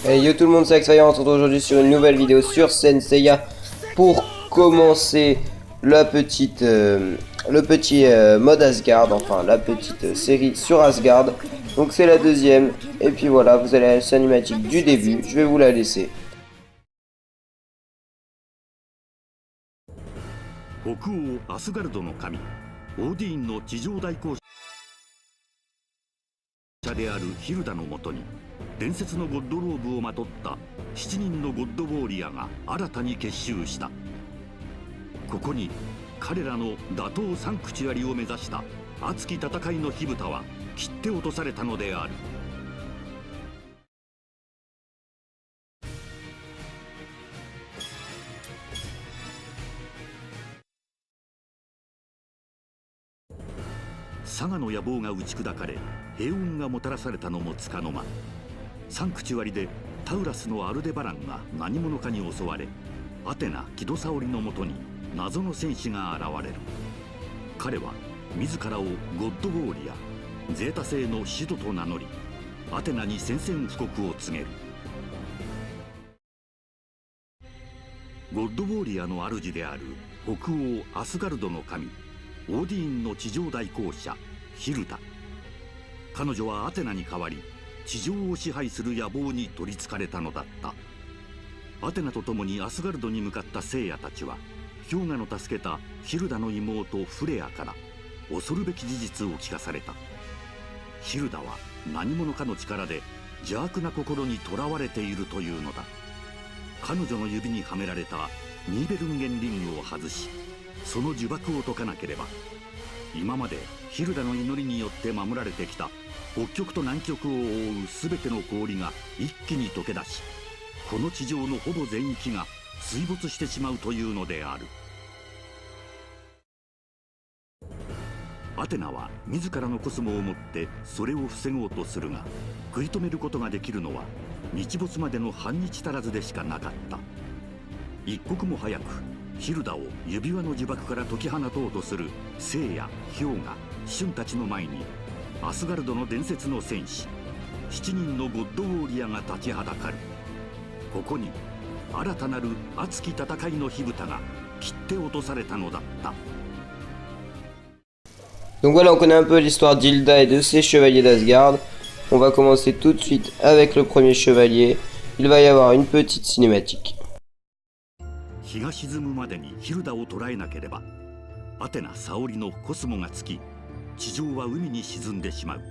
Hey yo tout le monde, c'est Axfire, on se retrouve aujourd'hui sur une nouvelle vidéo sur Senseiya pour commencer le petit mode Asgard, enfin la petite série sur Asgard. Donc c'est la deuxième, et puis voilà, vous allez à la cinématique du début, je vais vous la laisser. 北欧アスガルドの神オーディーンの地上代行者であるヒルダのもとに伝説のゴッドローブをまとった7人のゴッドウォーリアが新たに結集した。ここに彼らの打倒サンクチュアリを目指した熱き戦いの火蓋は切って落とされたのである。佐賀の野望が打ち砕かれ平穏がもたらされたのもつかの間、サンクチュアリでタウラスのアルデバランが何者かに襲われ、アテナ・キドサオリのもとに謎の戦士が現れる。彼は自らをゴッドウォーリアゼータ星の使徒と名乗り、アテナに宣戦布告を告げる。ゴッドウォーリアの主である北欧アスガルドの神オーディーンの地上代行者ヒルダ。彼女はアテナに代わり地上を支配する野望に取りつかれたのだった。アテナと共にアスガルドに向かった聖夜たちは氷河の助けたヒルダの妹フレアから恐るべき事実を聞かされた。ヒルダは何者かの力で邪悪な心にとらわれているというのだ。彼女の指にはめられたニーベルンゲンリングを外しその呪縛を解かなければ、今までヒルダの祈りによって守られてきた北極と南極を覆う全ての氷が一気に溶け出し、この地上のほぼ全域が水没してしまうというのである。アテナは自らのコスモをもってそれを防ごうとするが、食い止めることができるのは日没までの半日足らずでしかなかった。一刻も早くヒルダを指輪の呪縛から解き放とうとする聖夜、氷河、シュンたちの前にアスガルドの伝説の戦士7人のゴッドウォーリアが立ちはだかる。ここに新たなる熱き戦いの火蓋が切って落とされたのだった。 Donc voilà, on connaît un peu l'histoire d'Hilda et de ses chevaliers d'Asgard. On va commencer tout de suite avec le premier chevalier. Il va y avoir une petite cinématique. 日が沈むまでにヒルダを捕らえなければアテナ・サオリのコスモが尽き、地上は海に沈んでしまう。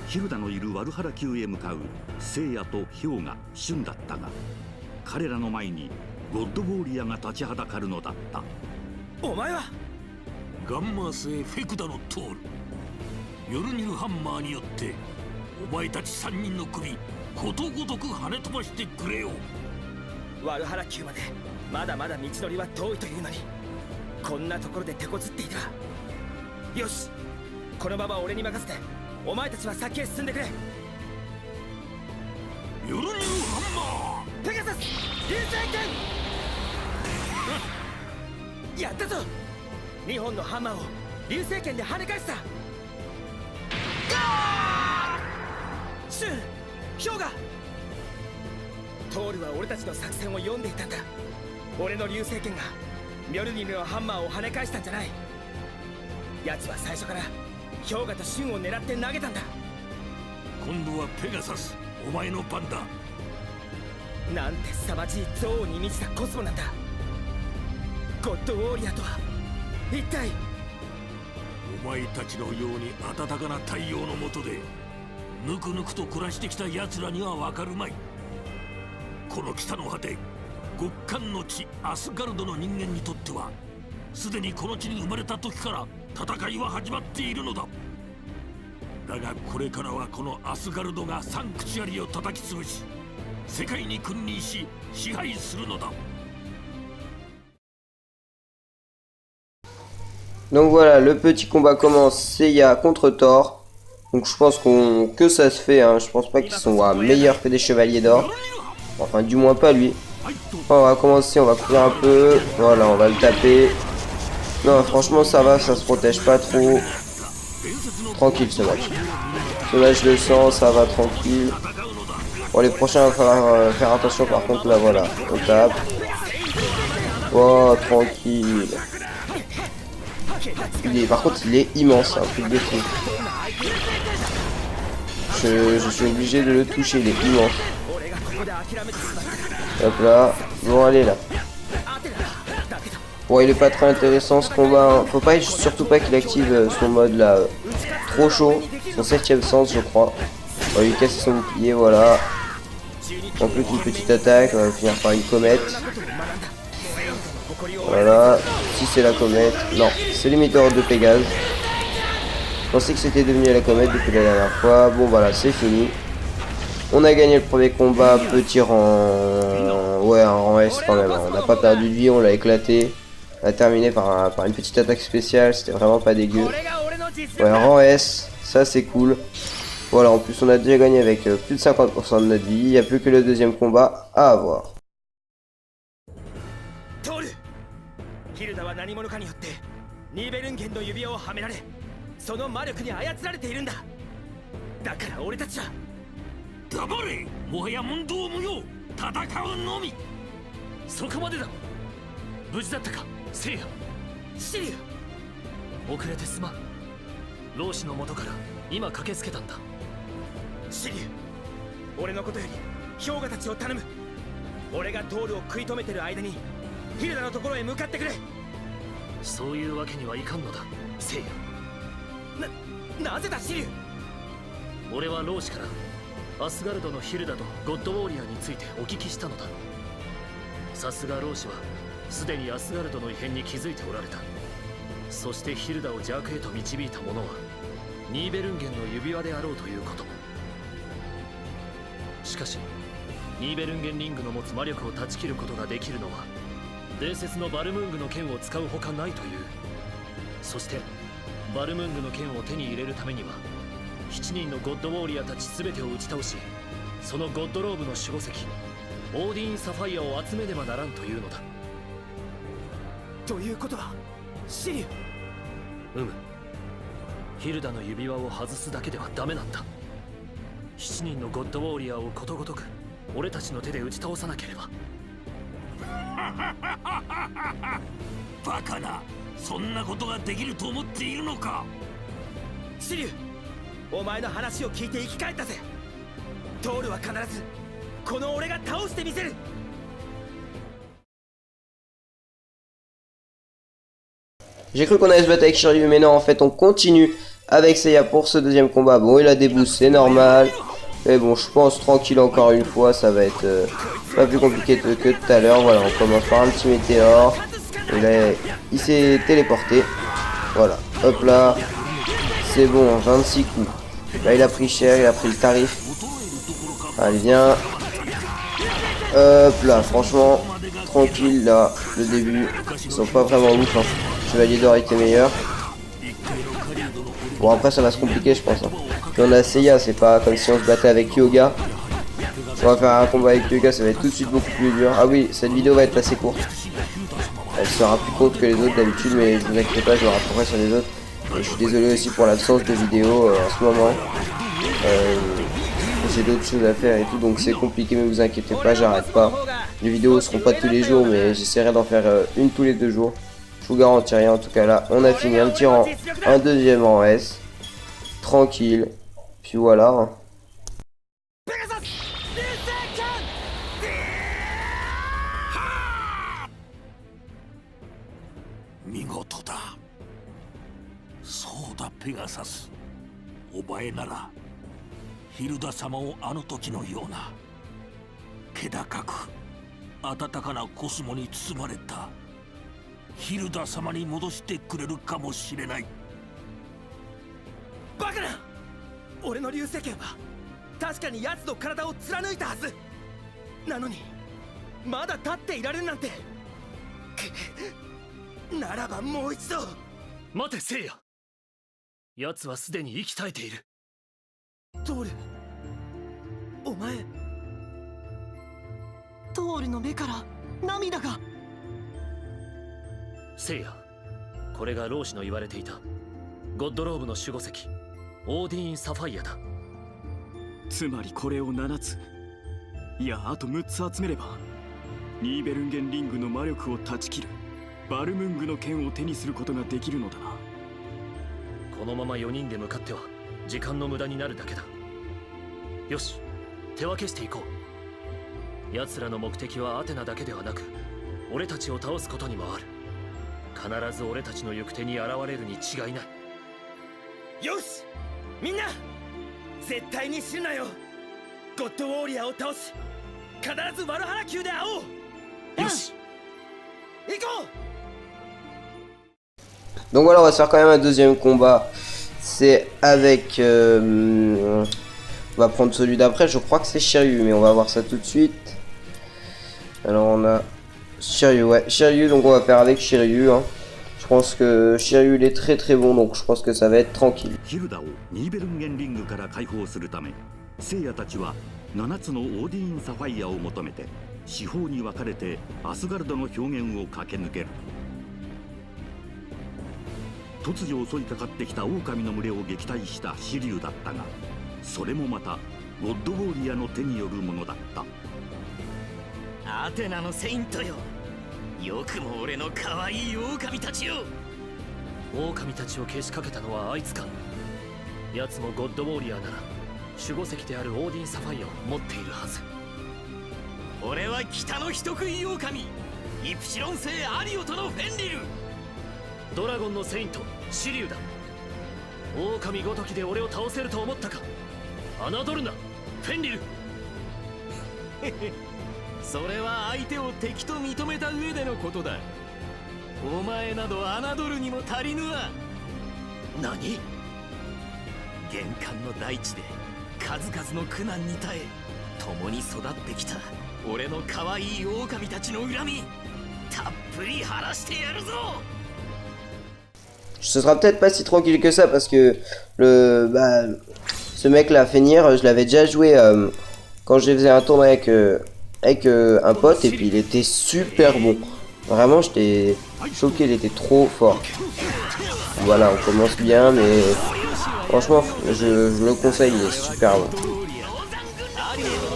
ヒルダのいるワルハラ宮へ向かう聖夜と氷河、シュンだったが、彼らの前にゴッドウォーリアが立ちはだかるのだった。お前はガンマ星フェクダのトール、ヨルニルハンマーによってお前たち3人の首ことごとく跳ね飛ばしてくれよ。ワルハラ宮までまだまだ道のりは遠いというのに、こんなところで手こずっていては。よし、このまま俺に任せてお前たちは先へ進んでくれ。ヨルニルハンマー、ペガサス流星剣やったぞ。2本のハンマーを流星剣で跳ね返した。シュン、氷河、トールは俺たちの作戦を読んでいたんだ。俺の流星剣がミョルニルのハンマーを跳ね返したんじゃない。奴は最初から氷河とシュンを狙って投げたんだ。今度はペガサス、お前の番だ。なんて凄まじい憎悪に満ちたコスモなんだ。ゴッドウォーリアとは一体。お前たちのように暖かな太陽の下でぬくぬくと暮らしてきた奴らにはわかるまい。この北の果て極寒の地アスガルドの人間にとっては、すでにこの地に生まれた時から戦いは始まっているのだ。だがこれからはこのアスガルドがサンクチュアリを叩き潰し世界に君臨し支配するのだ。 Donc voilà, le petit combat commence, Seiya contre Thor. Donc je pense que ça se fait, hein. Je pense pas qu'ils sont meilleurs que des chevaliers d'or. Enfin du moins pas lui. On va commencer, on va courir un peu. Voilà, on va le taper. Non, franchement ça va, ça se protège pas trop. Tranquille ce match. Soulage le sang, ça va tranquille. Bon, les prochains, il va falloir faire attention. Par contre, là, voilà, on tape. Oh, tranquille. Par contre, il est immense, un truc de fou. Je suis obligé de le toucher, il est immense. Hop là. Bon, allez là. Bon, il est pas très intéressant ce combat. Hein. Faut pas, surtout pas qu'il active son mode là. Trop chaud. Son 7ème sens, je crois. On va lui casser son bouclier, voilà. En plus, une petite attaque. On va finir par une comète. Voilà. Si c'est la comète. Non, c'est les météores de Pégase. Je pensais que c'était devenu la comète depuis la dernière fois. Bon, voilà, c'est fini. On a gagné le premier combat. Petit rang. Ouais, un rang S quand même. On n'a pas perdu de vie, on l'a éclaté. On a terminé par une petite attaque spéciale. C'était vraiment pas dégueu. Ouais, rang S. Ça, c'est cool. Voilà, en plus, on a déjà gagné avec plus de 50% de notre vie. Il n'y a plus que le deuxième combat à avoir. ヒルダは何者かによってニーベルンゲンの指輪をはめられその魔力に操られているんだだから俺たちは黙れもはや問答無用戦うのみそこまでだ無事だったか聖夜シリュ遅れてすまん老子の元から今駆けつけたんだシリュ俺のことより氷河たちを頼む俺がトールを食い止めてる間にヒルダのところへ向かってくれそういうわけにはいかんのだ聖夜なぜだシリュ俺は老子からアスガルドのヒルダとゴッドウォーリアーについてお聞きしたのださすが老子はすでにアスガルドの異変に気づいておられたそしてヒルダを邪悪へと導いた者はニーベルンゲンの指輪であろうということもしかしニーベルンゲンリングの持つ魔力を断ち切ることができるのは伝説のバルムングの剣を使うほかないというそしてバルムングの剣を手に入れるためには7人のゴッドウォーリアーたち全てを打ち倒しそのゴッドローブの守護石オーディーン・サファイアを集めねばならんというのだということはシリュヒルダの指輪を外すだけではダメなんだ7人のゴッドウォーリアーをことごとく俺たちの手で打ち倒さなければバカなそんなことができると思っているのかシリュお前の話を聞いて生き返ったぜトールは必ずこの俺が倒してみせる J'ai cru qu'on allait se battre avec Shiryu, mais non, en fait, on continue avec Seiya pour ce deuxième combat. Bon, il a des boosts, c'est normal. Mais bon, je pense tranquille encore une fois, ça va être pas plus compliqué que tout à l'heure. Voilà, on commence par un petit météore. Et là, il s'est téléporté. Voilà, hop là. C'est bon, 26 coups. Là, il a pris cher, il a pris le tarif. Allez, viens. Hop là, franchement, tranquille là, le début. Ils sont pas vraiment ouf, hein. Chevalier d'or était meilleur. Bon, après ça va se compliquer, je pense. Hein. Puis on a Seiya, c'est pas comme si on se battait avec Hyuga. On va faire un combat avec Hyuga, ça va être tout de suite beaucoup plus dur. Ah oui, cette vidéo va être assez courte. Elle sera plus courte que les autres d'habitude, mais ne vous inquiétez pas, je me rattraperai sur les autres. Et je suis désolé aussi pour l'absence de vidéos en ce moment. J'ai d'autres choses à faire et tout, donc c'est compliqué, mais vous inquiétez pas, j'arrête pas. Les vidéos seront pas tous les jours, mais j'essaierai d'en faire une tous les 2 jours. Je vous garantis rien, en tout cas là, on a fini un petit rang, un deuxième rang S. Tranquille. Puis voilà. Hein. 見事だそうだペガサスお前ならヒルダ様をあの時のような気高く温かなコスモに包まれたヒルダ様に戻してくれるかもしれないバカな俺の流星剣は確かに奴の体を貫いたはずなのにまだ立っていられるなんてならばもう一度待て聖夜奴はすでに息絶えているトールお前トールの目から涙が聖夜これが老子の言われていたゴッドローブの守護石オーディーン・サファイアだつまりこれを7つ、いやあと6つ集めればニーベルンゲンリングの魔力を断ち切るバルムングの剣を手にすることができるのだな。このまま4人で向かっては時間の無駄になるだけだ。よし、手分けしていこう。奴らの目的はアテナだけではなく俺たちを倒すことにもある。必ず俺たちの行く手に現れるに違いない。よし、みんな絶対に死ぬなよ。ゴッドウォーリアーを倒し必ずワルハラ宮で会おう。よし、行こう。 Donc voilà, on va se faire quand même un deuxième combat. C'est avec... on va prendre celui d'après, je crois que c'est Shiryu, mais on va voir ça tout de suite. Alors on a Shiryu, ouais, Shiryu, donc on va faire avec Shiryu. Hein. Je pense que Shiryu il est très très bon, donc je pense que ça va être tranquille. ヒルダをニーベルンゲンリングから解放するため、聖夜たちは7つのオーディーンサファイアを求めて四方に分かれてアスガルドの表現を駆け抜ける。突如襲いかかってきた狼の群れを撃退したシリュウだったが、それもまたゴッドウォーリアの手によるものだった。アテナのセイントよ、よくも俺の可愛い狼たちよ。狼たちをけしかけたのはあいつか。奴もゴッドウォーリアなら守護石であるオーディンサファイアを持っているはず。俺は北の人食い狼イプシロン星アリオとのフェンリル。ドラゴンのセイントシリュウだ。狼ごときで俺を倒せると思ったか。侮るなフェンリル。それは相手を敵と認めた上でのことだ。お前など侮るにも足りぬわ。何？玄関の大地で数々の苦難に耐え共に育ってきた俺の可愛い狼たちの恨みたっぷり晴らしてやるぞ。Ce sera peut-être pas si tranquille que ça parce que ce mec là, Fenrir, je l'avais déjà joué quand je faisais un tournoi avec un pote et puis il était super bon. Vraiment, j'étais choqué, il était trop fort. Voilà, on commence bien, mais franchement, je le conseille, il est super bon.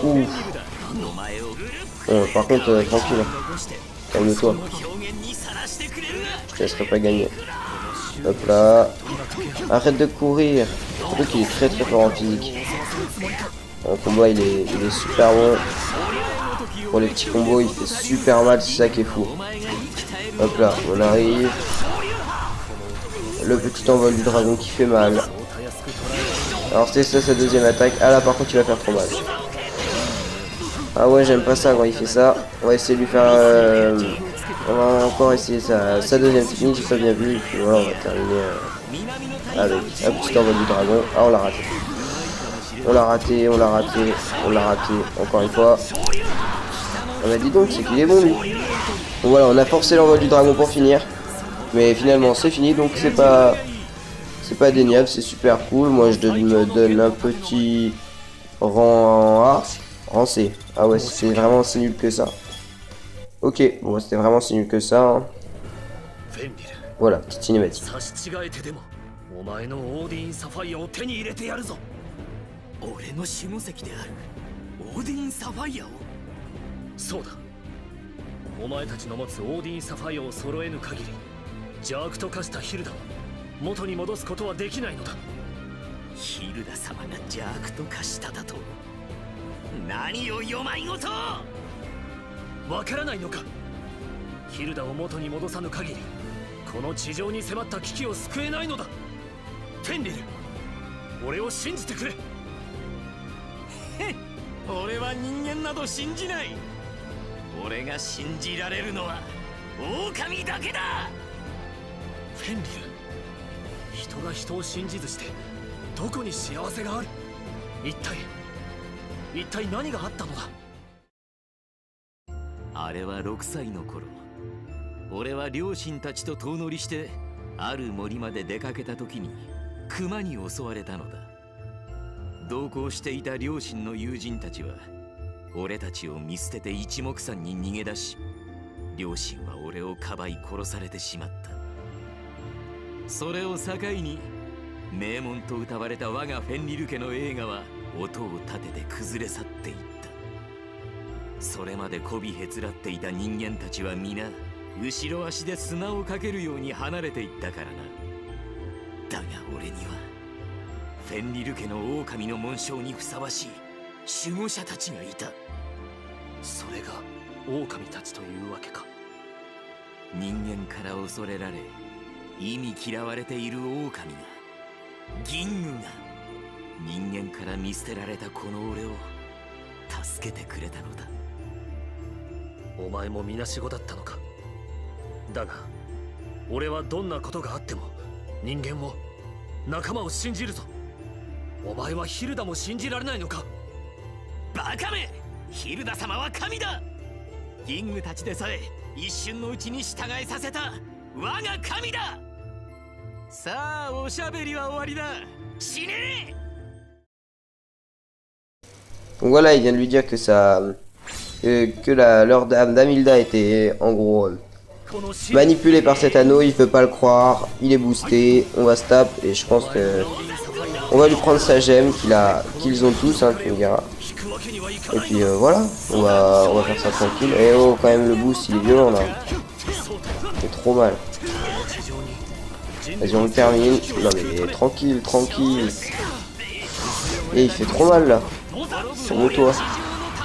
Ouf. Bon, par contre, tranquille, calme-toi. Je te laisserai pas gagner. Hop là. Arrête de courir. Surtout qu'il est très très fort en physique. En combat, il est super bon. Pour les petits combos, il fait super mal, c'est ça qui est fou. Hop là, on arrive. Le petit envol du dragon qui fait mal. Alors c'est ça sa deuxième attaque. Ah là par contre il va faire trop mal. Ah ouais, j'aime pas ça quand il fait ça. On va essayer de lui faire... on va encore essayer sa deuxième technique, j'ai pas bien vu. Et puis voilà, on va terminer avec un petit envol du dragon. Ah, on l'a raté. On l'a raté, on l'a raté, on l'a raté. Encore une fois. On m'a dit donc, c'est qu'il est bon lui. Donc voilà, on a forcé l'envol du dragon pour finir. Mais finalement c'est fini, donc c'est pas indéniable, c'est super cool. Moi je me donne un petit rang A, rang C. Ah ouais, c'est vraiment si nul que ça. Ok, bon c'était vraiment si nul que ça. Hein. Voilà, petite cinématique. お前たちの持つオーディンサファイアを揃えぬ限り邪悪と化したヒルダを元に戻すことはできないのだ。ヒルダ様が邪悪と化しただと？何をよまいごと！わからないのか。ヒルダを元に戻さぬ限りこの地上に迫った危機を救えないのだ。フェンリル、俺を信じてくれ。俺は人間など信じない。俺が信じられるのは狼だけだ。フェンリル、人が人を信じずしてどこに幸せがある？一体何があったのだ。あれは6歳の頃、俺は両親たちと遠乗りしてある森まで出かけた時に熊に襲われたのだ。同行していた両親の友人たちは俺たちを見捨てて一目散に逃げ出し、両親は俺をかばい殺されてしまった。それを境に名門と謳われた我がフェンリル家の栄華は音を立てて崩れ去っていった。それまでこびへつらっていた人間たちは皆後ろ足で砂をかけるように離れていったからな。だが俺にはフェンリル家の狼の紋章にふさわしい守護者たちがいた。それが狼たちというわけか。人間から恐れられ意味嫌われている狼が、銀具が人間から見捨てられたこの俺を助けてくれたのだ。お前もみなしごだったのか。だが俺はどんなことがあっても人間を、仲間を信じるぞ。お前はヒルダも信じられないのか。バカめ、ヒルダ様は神だ。銀具たちでさえ一瞬のうちに従えさせた我が神だ。さあおしゃべりは終わりだ。死ね。 Donc voilà, il vient de lui dire que leur dame d'Amilda était en gros manipulée par cet anneau. Il peut pas le croire, il est boosté, on va se taper et je pense que on va lui prendre sa gemme qu'ils ont tous, hein, tu me diras. Et puis voilà, on va faire ça tranquille. Et oh, quand même le boost il est violent là. C'est trop mal. Vas-y, on le termine. Non mais tranquille, tranquille. Et il fait trop mal là. Calme-toi.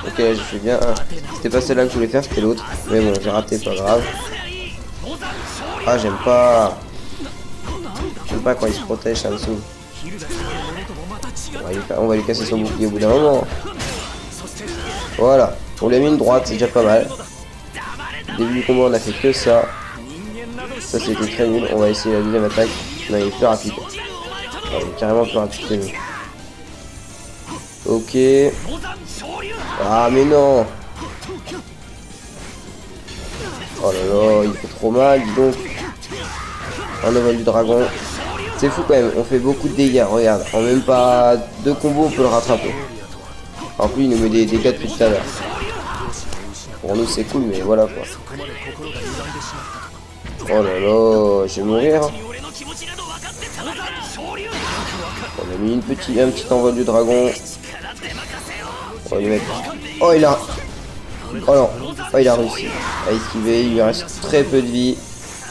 Ok, j'ai fait bien un. C'était pas celle-là que je voulais faire, c'était l'autre. Mais bon, j'ai raté, pas grave. Ah, j'aime pas. J'aime pas quand il se protège, ça me saoule. On va lui casser son bouclier au bout d'un moment. Voilà. On lui a mis une droite, c'est déjà pas mal. Au début du combat, on a fait que ça. Ça, c'était très nul. On va essayer la deuxième attaque. Non, il est plus rapide. Il est carrément plus rapide que nous. Ok. Ah mais non. Oh là là, il fait trop mal, dis donc. Un envol du dragon. C'est fou quand même, on fait beaucoup de dégâts, regarde. En même pas 2 combos, on peut le rattraper. En plus, il nous met des dégâts depuis tout à l'heure. Pour nous, c'est cool, mais voilà quoi. Oh là là, je vais mourir. On a mis un petit envol du dragon. On va lui mettre... Oh il a... Oh non. Oh il a réussi à esquiver. Il lui reste très peu de vie.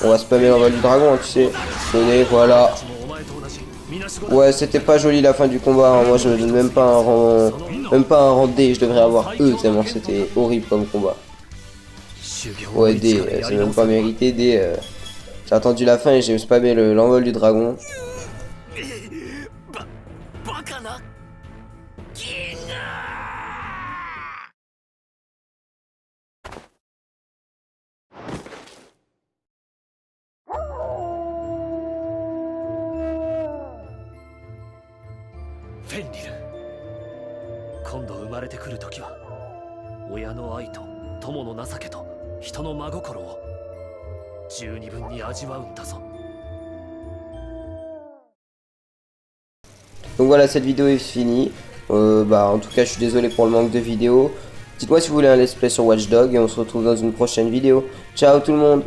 On va spammer l'envol du dragon, hein, tu sais. Tenez, voilà. Ouais, c'était pas joli la fin du combat. Hein. Moi je me donne même pas un rang... Même pas un rang D. Je devrais avoir E tellement c'était horrible comme combat. Ouais D, c'est même pas mérité. D, j'ai attendu la fin et j'ai spammé l'envol du dragon. Fenrir 今度生まれてくるときは親の愛と友の情けと人の真心を十二分に味わうんだぞ。 Donc voilà, cette vidéo est finie. En tout cas, je suis désolé pour le manque de vidéos. Dites-moi si vous voulez un let's play sur Watch Dogs et on se retrouve dans une prochaine vidéo. Ciao tout le monde!